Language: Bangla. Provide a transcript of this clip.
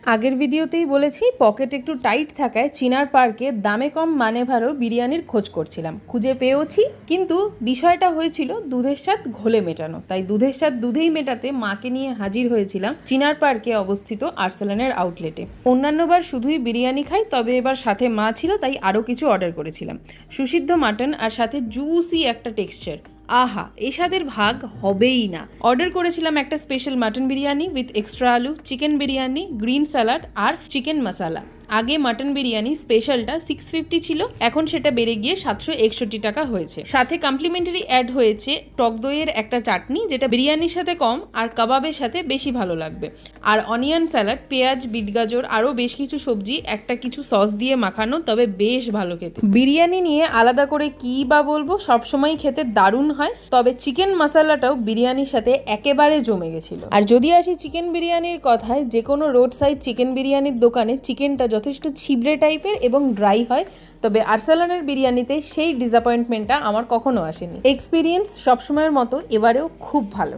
আগের ভিডিওতেই বলেছি পকেট একটু টাইট থাকায় চিনার পার্কে দামে কম মানে ভালো বিরিয়ানির খোঁজ করছিলাম, খুঁজে পেয়েওছি। কিন্তু বিষয়টা হয়েছিল দুধের স্বাদ ঘোলে মেটানো, তাই দুধের স্বাদ দুধেই মেটাতে মাকে নিয়ে হাজির হয়েছিলাম চিনার পার্কে অবস্থিত আর্সেলানের আউটলেটে। অন্যান্যবার শুধুই বিরিয়ানি খাই, তবে এবার সাথে মা ছিল তাই আরও কিছু অর্ডার করেছিলাম। সুসিদ্ধ মাটন আর সাথে জুসি একটা টেক্সচার, আহা এই স্বাদের ভাগ হবেই না। অর্ডার করেছিলাম একটা special mutton biryani with extra আলু, চিকেন বিরিয়ানি, গ্রিন স্যালাড আর চিকেন মশালা। আগে মাটন বিরিয়ানি স্পেশালটা 650 ছিল, এখন সেটা বেড়ে গিয়ে 761 টাকা হয়েছে। সাথে কমপ্লিমেন্টারি অ্যাড হয়েছে টক দইয়ের একটা চাটনি, যেটা বিরিয়ানির সাথে কম আর কাবাবের সাথে বেশি ভালো লাগবে। আর অনিয়ন স্যালাড, পেঁয়াজ, বিট গাজর, আরও বেশ কিছু সবজি একটা কিছু সস দিয়ে মাখানো, তবে বেশ ভালো খেতে। বিরিয়ানি নিয়ে আলাদা করে কী বা বলবো, সবসময় খেতে দারুণ হয়, তবে চিকেন মশালাটাও বিরিয়ানির সাথে একেবারে জমে গেছিল। আর যদি আসি চিকেন বিরিয়ানির কথায়, যে কোনো রোড সাইড চিকেন বিরিয়ানির দোকানে চিকেনটা যথেষ্ট ছিবড়ে টাইপের এবং ড্রাই হয়, তবে আর্সেলানের বিরিয়ানিতে সেই ডিসঅ্যাপয়েন্টমেন্টটা আমার কখনো আসেনি। এক্সপিরিয়েন্স সবসময়ের মতো এবারেও খুব ভালো।